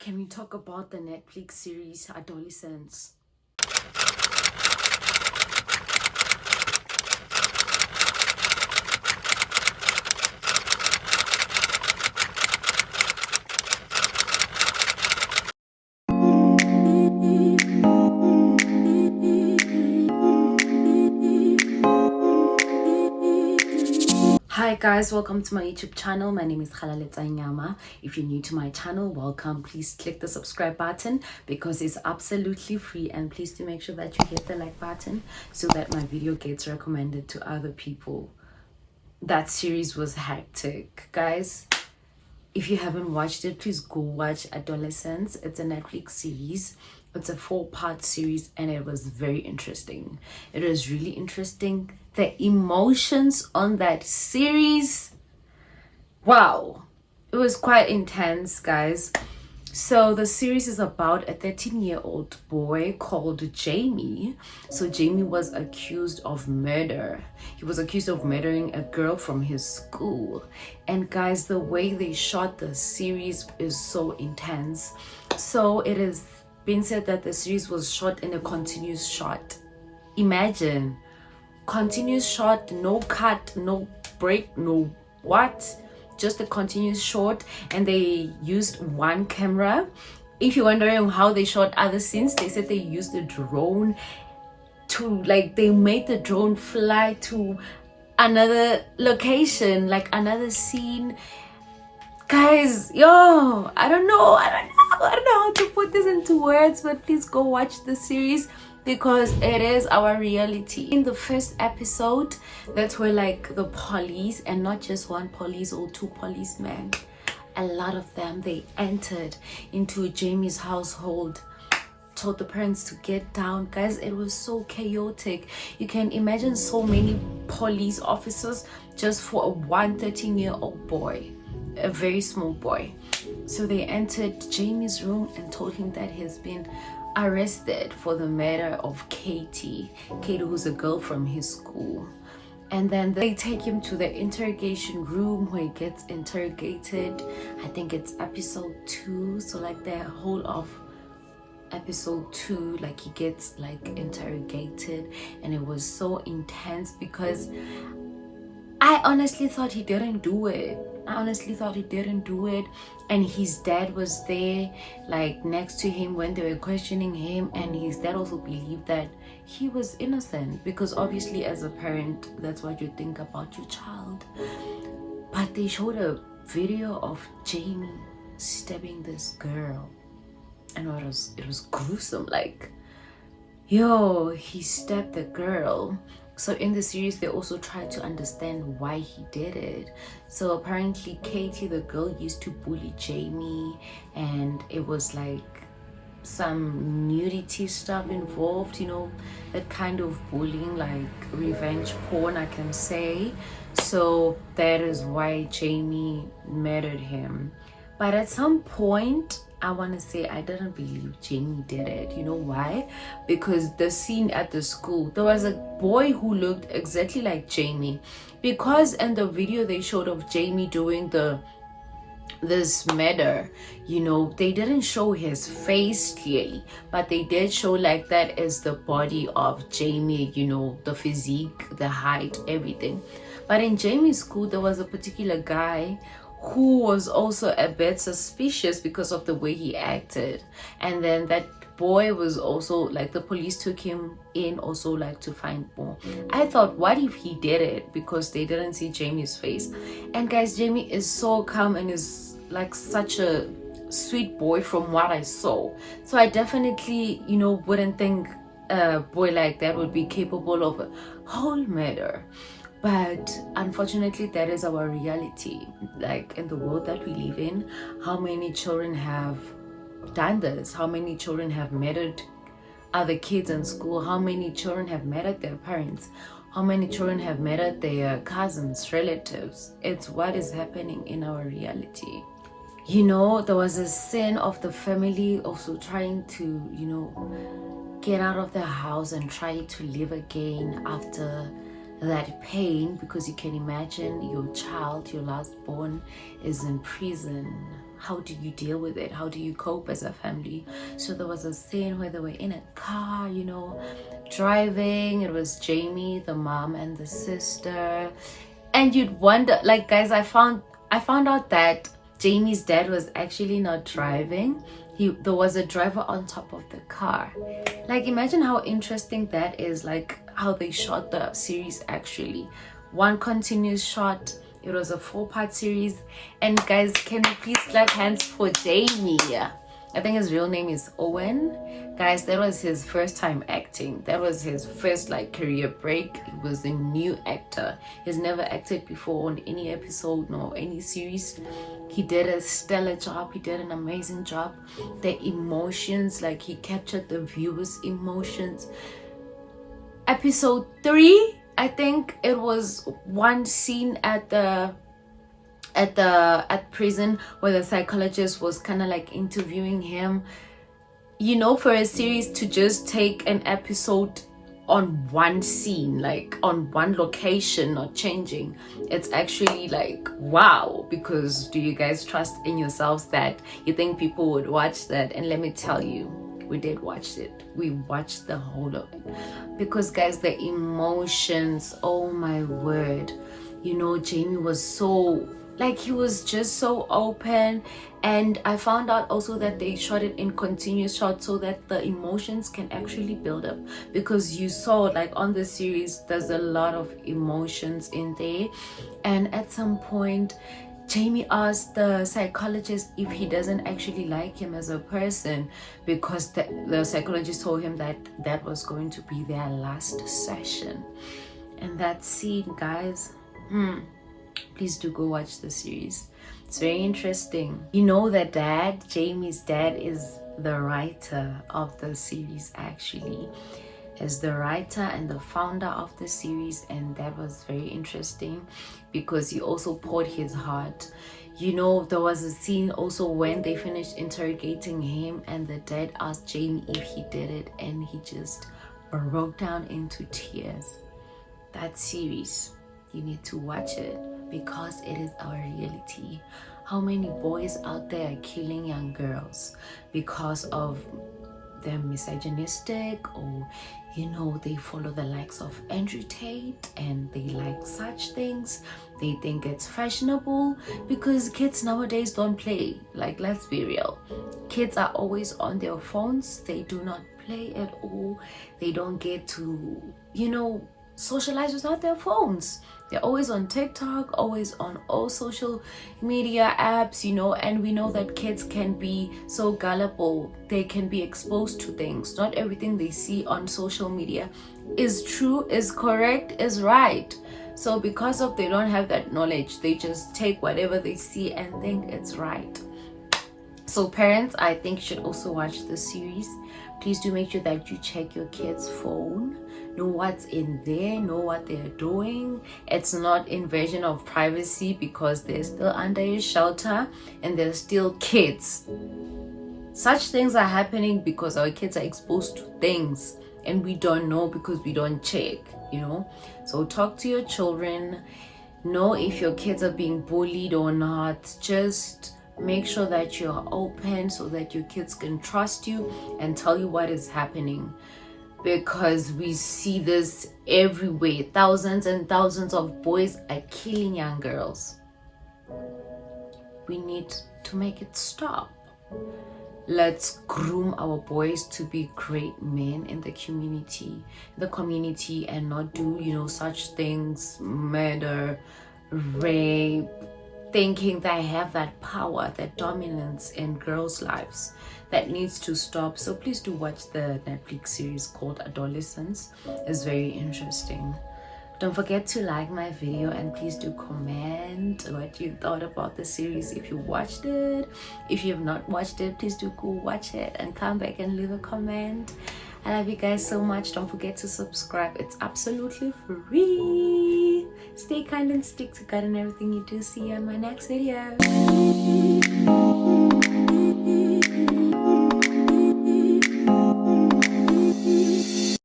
Can we talk about the Netflix series Adolescence? Hi guys, welcome to my YouTube channel. My name is Nyama. If you're new to my channel, welcome. Please click the subscribe button because it's absolutely free, and please do make sure that you hit the like button so that my video gets recommended to other people. That series was hectic, guys. If you haven't watched it, please go watch Adolescence. It's a Netflix series. It's a 4-part series and it was very interesting. It was really interesting. The emotions on that series, wow, it was quite intense, guys. So the series is about a 13-year-old boy called Jamie. So Jamie was accused of murder. He was accused of murdering a girl from his school. And guys, the way they shot the series is so intense. So it has been said that the series was shot in a continuous shot. Imagine, continuous shot, no cut, no break, no what? Just a continuous shot, and they used one camera. If you're wondering how they shot other scenes, they said they used a drone to, like, they made the drone fly to another location, like another scene. Guys, yo, I don't know how to put this into words, but please go watch the series because it is our reality. In the first episode, that's where like the police, and not just one police or two policemen, a lot of them, they entered into Jamie's household, told the parents to get down. Guys, it was so chaotic. You can imagine so many police officers just for a 13-year-old boy, a very small boy. So they entered Jamie's room and told him that he's been arrested for the murder of Katie, who's a girl from his school. And then they take him to the interrogation room where he gets interrogated. I think it's episode 2, so like the whole of episode 2, like he gets like interrogated, and it was so intense because I honestly thought he didn't do it. And his dad was there, like next to him when they were questioning him, and his dad also believed that he was innocent because obviously as a parent, that's what you think about your child. But they showed a video of Jamie stabbing this girl, and it was gruesome. Like, yo, he stabbed the girl. So in the series, they also tried to understand why he did it. So apparently Katie, the girl, used to bully Jamie, and it was like some nudity stuff involved, you know, that kind of bullying, like revenge porn, I can say. So that is why Jamie murdered him. But at some point, I want to say I didn't believe Jamie did it. You know why? Because the scene at the school, there was a boy who looked exactly like Jamie. Because in the video they showed of Jamie doing this murder, you know, they didn't show his face clearly, but they did show like that is the body of Jamie, you know, the physique, the height, everything. But in Jamie's school, there was a particular guy who was also a bit suspicious because of the way he acted. And then that boy was also like, the police took him in also like to find more. I thought, what if he did it because they didn't see Jamie's face? And guys, Jamie is so calm and is like such a sweet boy from what I saw. So I definitely, you know, wouldn't think a boy like that would be capable of a whole murder. But unfortunately, that is our reality. Like in the world that we live in, how many children have done this? How many children have murdered other kids in school? How many children have murdered their parents? How many children have murdered their cousins, relatives? It's what is happening in our reality. You know, there was a scene of the family also trying to, you know, get out of the house and try to live again after that pain, because you can imagine your child, your last born, is in prison. how do you deal with it? How do you cope as a family? So there was a scene where they were in a car, you know, driving. It was Jamie, the mom, and the sister. And you'd wonder, like, guys, I found out that Jamie's dad was actually not driving. There was a driver on top of the car. Like, imagine how interesting that is, like how they shot the series actually. One continuous shot. It was a 4-part series. And guys, can we please clap hands for Jamie? I think his real name is Owen. Guys, that was his first time acting. That was his first like career break. He was a new actor. He's never acted before on any episode nor any series. He did a stellar job. He did an amazing job. The emotions, like he captured the viewers' emotions. Episode 3, I think it was one scene at prison where the psychologist was kind of like interviewing him. You know, for a series to just take an episode on one scene, like on one location, not changing, it's actually like wow. Because do you guys trust in yourselves that you think people would watch that? And let me tell you, we did watch it. We watched the whole of it. Because guys, the emotions, oh my word, you know, Jamie was so, like, he was just so open. And I found out also that they shot it in continuous shots so that the emotions can actually build up, because you saw, like, on the series there's a lot of emotions in there. And at some point Jamie asked the psychologist if he doesn't actually like him as a person, because the psychologist told him that that was going to be their last session. And that scene, guys, please do go watch the series. It's very interesting. You know that Jamie's dad is the writer of the series, actually. Is the writer and the founder of the series, and that was very interesting because he also poured his heart. You know, there was a scene also when they finished interrogating him and the dad asked Jamie if he did it, and he just broke down into tears. That series, you need to watch it because it is our reality. How many boys out there are killing young girls because of they're misogynistic, or you know, they follow the likes of Andrew Tate and they like such things. They think it's fashionable because kids nowadays don't play. Like, let's be real, kids are always on their phones. They do not play at all. They don't get to, you know, socialize without their phones. They're always on TikTok, always on all social media apps, you know. And we know that kids can be so gullible. They can be exposed to things. Not everything they see on social media is true, is correct, is right. So because of they don't have that knowledge, they just take whatever they see and think it's right. So parents, I think you should also watch the series. Please do make sure that you check your kids' phone. Know what's in there, know what they're doing. It's not invasion of privacy because they're still under your shelter and they're still kids. Such things are happening because our kids are exposed to things and we don't know because we don't check, you know. So talk to your children. Know if your kids are being bullied or not. Just make sure that you're open so that your kids can trust you and tell you what is happening. Because we see this everywhere. Thousands and thousands of boys are killing young girls. We need to make it stop. Let's groom our boys to be great men in the community, and not do, you know, such things, murder, rape, thinking they have that power, that dominance in girls' lives. That needs to stop. So please do watch the Netflix series called Adolescence. It's very interesting. Don't forget to like my video and please do comment what you thought about the series if you watched it. If you have not watched it, please do go watch it and come back and leave a comment. I love you guys so much. Don't forget to subscribe. It's absolutely free. Stay kind and stick to God in everything you do. See you in my next video.